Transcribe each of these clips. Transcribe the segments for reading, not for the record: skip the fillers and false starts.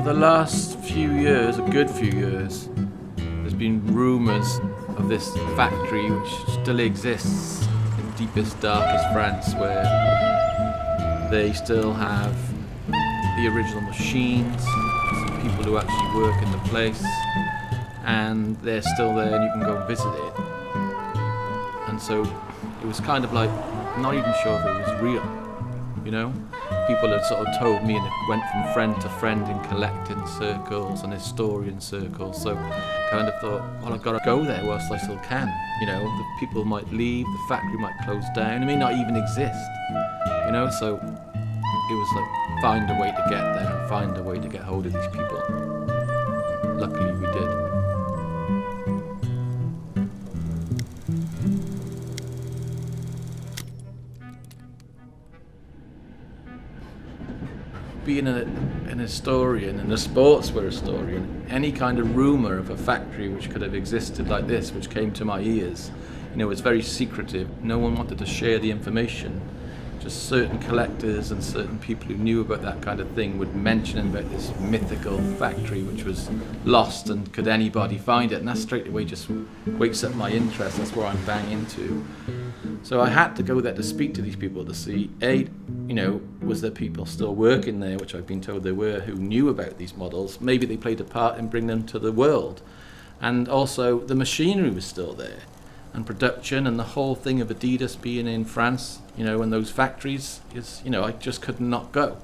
For the last few years, a good few years, there's been rumours of this factory which still exists in deepest, darkest France, where they still have the original machines, some people who actually work in the place, and they're still there and you can go and visit it. And so it was kind of like, I'm not even sure if it was real, you know? People had sort of told me, and it went from friend to friend in collecting circles and historian circles. So kind of thought, well, I've got to go there whilst I still can. You know, the people might leave, the factory might close down, it may not even exist. You know, so it was like, find a way to get there and find a way to get hold of these people. Luckily we did. Being an historian and a sportswear historian, any kind of rumour of a factory which could have existed like this, which came to my ears, you know, it's very secretive. No one wanted to share the information. Just certain collectors and certain people who knew about that kind of thing would mention about this mythical factory which was lost, and could anybody find it? And that straight away just wakes up my interest. That's where I'm bang into. So I had to go there to speak to these people to see, A, you know, was there people still working there, which I've been told there were, who knew about these models. Maybe they played a part in bringing them to the world. And also the machinery was still there, and production, and the whole thing of Adidas being in France, you know, and those factories is, you know, I just could not go.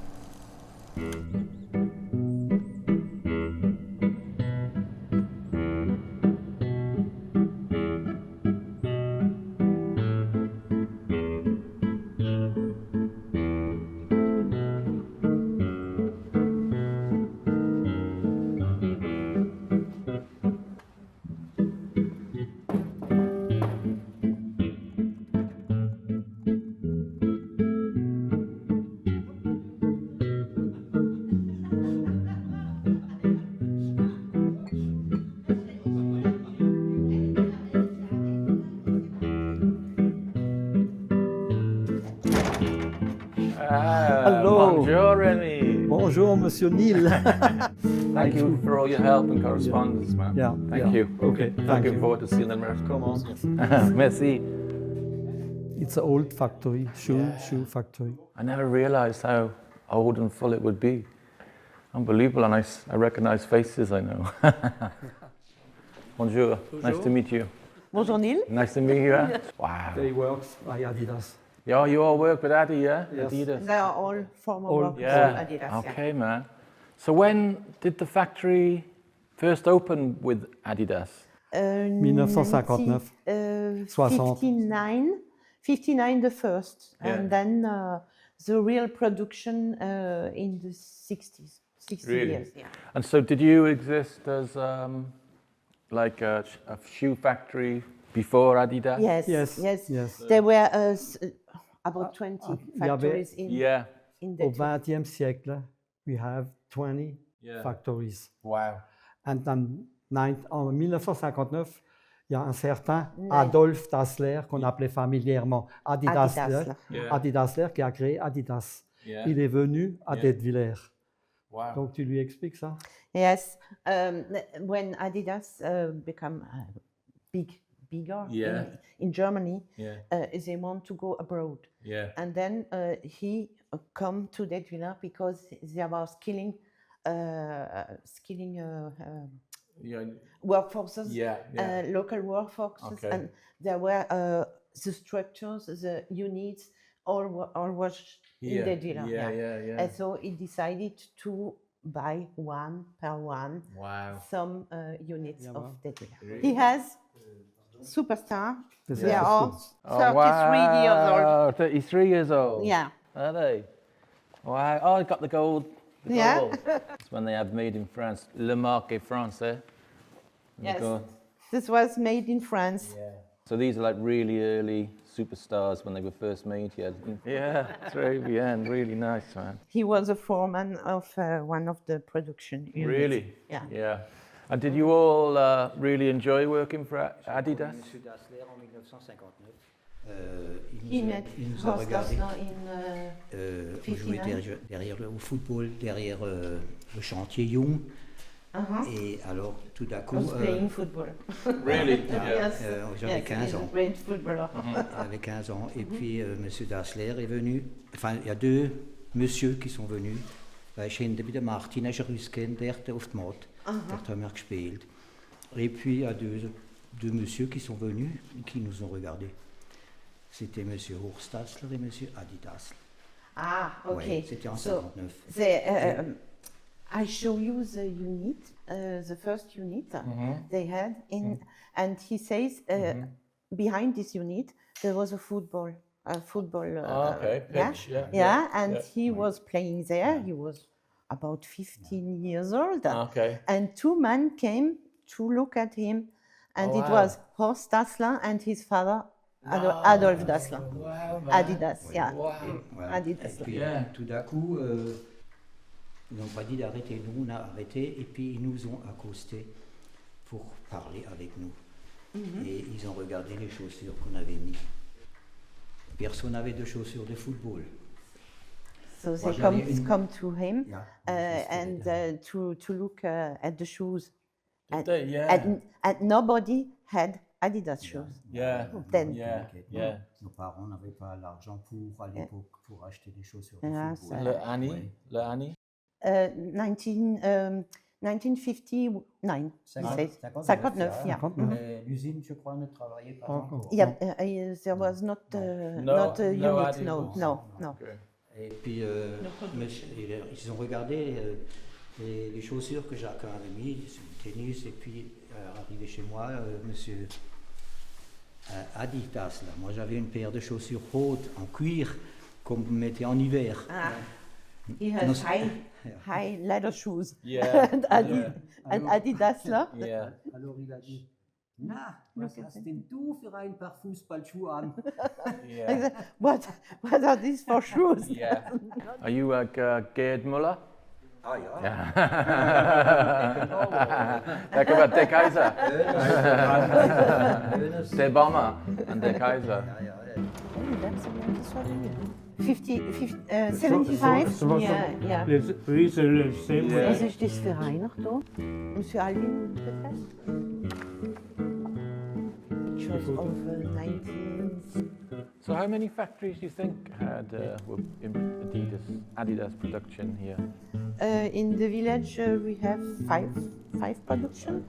Hello. Bonjour, Remy. Bonjour, Monsieur Neil. Thank you for all your help and correspondence, man. Yeah, Thank yeah. you. Okay, thank Looking you. forward to seeing them rest. Come on. Merci. It's an old factory, shoe factory. I never realised how old and full it would be. Unbelievable, and I recognise faces I know. Bonjour. Nice to meet you. Bonjour Neil. Nice to meet you. Wow. They work by Adidas. Yeah, you all work with Adi, yeah? Yes. Adidas. They are all former All- workers Yeah. of Adidas. Okay, man. So when did the factory first open with Adidas? 1959. 59 the first, Yeah. and then the real production in the 60s, 60 Really? years. Yeah. And so did you exist as like a shoe factory before Adidas? Yes, Yes, yes, yes. There were about 20 il y avait- factories in Yeah. the Au XXe siècle, we have 20 Yeah. factories. Wow. And en 1959, il y a un certain Nine. Adolf Dassler, qu'on appelait familièrement Adi Dassler, Yeah. Adi Dassler qui a créé Adidas. Yeah. Il est venu à Yeah. Detwiller. Wow. Donc tu lui expliques ça? Yes, when Adidas become bigger Yeah. in Germany, Yeah. they want to go abroad. Yeah. And then he come to Detwiller because they were skilling Yeah. workforces, Yeah. Yeah. local workforces, Okay. and there were the structures, the units, all was in Detwiller. Yeah. And so he decided to buy one per one Wow. some units Yeah, of wow. Detwiller. Really? He has superstar. This They is are good. 33 years old. 33 years old. Yeah. Are they? Wow. Oh, I got the gold. The Yeah. gold. It's when they have made in France. Le marque français. Yes. Gold. This was made in France. Yeah. So these are like really early superstars when they were first made here. Yeah, très bien. Really nice, man. He was a foreman of one of the production units. Really? Yeah. Yeah. And did you all really enjoy working for Adidas? Monsieur Dassler en 1959. He met il nous a Horst regardé. Dassler in On jouait 59. au football, derrière le chantier Young. Uh-huh. Et alors, tout d'un I coup, was playing football. Really? Yes. j'avais Yes, 15 he's a ans. great footballer. J'avais 15 ans. Et puis, Monsieur Dassler est venu. Enfin, il y a deux messieurs qui sont venus. Wij zijn bij de Martin en Jerusken, der auf die Mat. Der haben wir gespielt. Et puis, il y a deux messieurs qui sont venus et qui nous ont regardés. C'était Monsieur Horst Dassler et Monsieur Adidas. Ah, okay. Ouais, c'était en So 59. I show you the unit, the first unit they had in, and he says behind this unit there was a football. Okay, pitch, And he was playing there. He was about 15 years old. Okay. And two men came to look at him, and Oh, it wow. was Horst Dassler and his father, Adolf Dassler. Wow, man. Adidas, yeah. Wow. Voilà. Adidas. Et puis, Yeah. tout d'un coup, ils n'ont pas dit d'arrêter. Nous, on a arrêté et puis ils nous ont accostés pour parler avec nous. Et ils ont regardé les chaussures qu'on avait mis. Personne n'avait de chaussures de football. So Moi, they j'avais une- come to him Yeah. and to look at the shoes. Did And, they? Yeah. and nobody had Adidas shoes. Yeah. Then Yeah. Nos parents n'avaient pas l'argent pour, à l'époque, pour acheter des chaussures Yeah, de football. Le Annie? Ouais. Le Annie? 1959, he says. 59, 59, yeah. 59. Mais l'usine, je crois, ne travaillait pas encore. Yeah, there was not not a no unit. Adidas. No. Okay. Et puis, ils ont regardé les chaussures que Jacques avait mis, sur le tennis, et puis arrivé chez moi, monsieur Adidas, là. Moi, j'avais une paire de chaussures hautes, en cuir, qu'on mettait en hiver. Ah, he Non, has c'est- high leather shoes. Yeah. and Adidas là. Yeah. Alors, il a dit, na, Look was at hast denn du für ein paar Fußballschuhe an? Yeah. What are these for shoes? Yeah. Are you Gerd Muller? Ah ja. Like about Der Kaiser. Der Bomber and Der Kaiser. Ja, ja, ja. Oh, that's a nice souvenir. 75? So- Yeah. Oui, c'est le same. Yeah. Was ist das für einer da? Monsieur Alvin, bitte? Pictures of 19... So how many factories do you think had were in Adidas production here? In the village we have five production.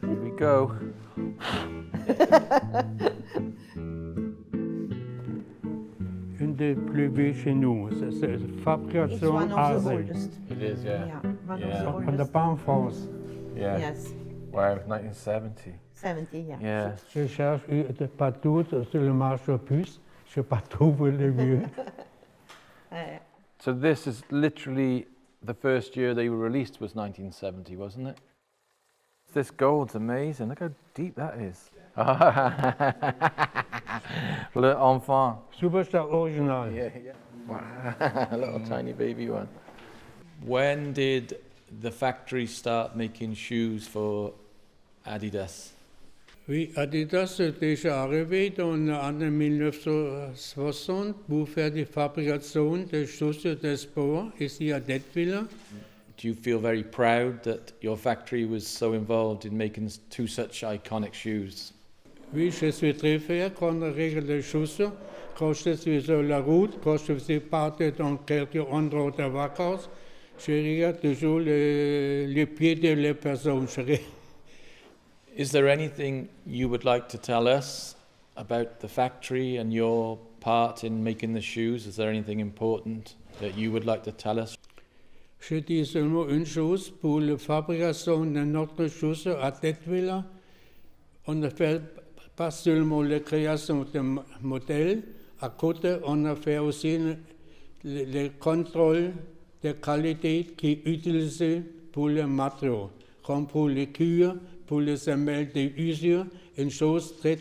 Here we go. Une des plus vieux chez nous. C'est It's fabrication one of the Asien. oldest. It is, yeah. Yeah, one Yeah. of the On n'a oldest. pas en France. Yeah. Yes, Wow, 1970. 70, yeah. Yeah. Je cherche pas tout sur le marché aux puces. Je n'ai pas trouvé le vieux. So this is literally the first year they were released was 1970, wasn't it? This gold's amazing. Look how deep that is. Le enfant. Superstar original. Yeah. Wow. A little tiny baby one. When did the factory start making shoes for Adidas? Oui, Adidas est déjà arrivé dans l'année 1960 pour faire des fabrications de chaussures de sport ici à Dettwiller. Do you feel very proud that your factory was so involved in making two such iconic shoes? Oui, je suis très fier quand on règle les chaussures. Quand je suis sur la route, quand je suis parti dans quelques endroits de vacances, je regarde toujours les pieds de les personnes. Is there anything you would like to tell us about the factory and your part in making the shoes? Is there anything important that you would like to tell us? Je dis seulement une chose, pour la fabrication de notre chaussure à Dettwiller, on ne fait pas seulement la création de modèles, à côté on a fait aussi le contrôle de qualité qui est utilisé pour les matériaux, comme pour les cuirs, pour les semelles de usure, une chose très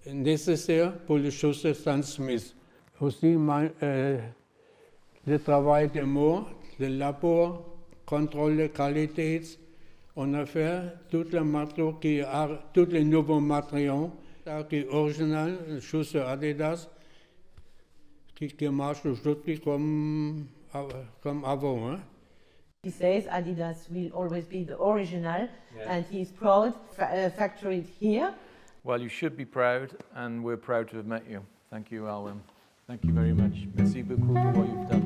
nécessaire pour les chaussures transmises. Aussi, le travail de mots, de labor, contrôle de qualité. On a fait tous les nouveaux matériaux qui sont originaux, les chaussures Adidas, qui marchent aujourd'hui comme avant. Hein. He says Adidas will always be the original, and he is proud factory here. Well, you should be proud, and we're proud to have met you. Thank you, Alwyn. Thank you very much. Merci beaucoup for what you've done.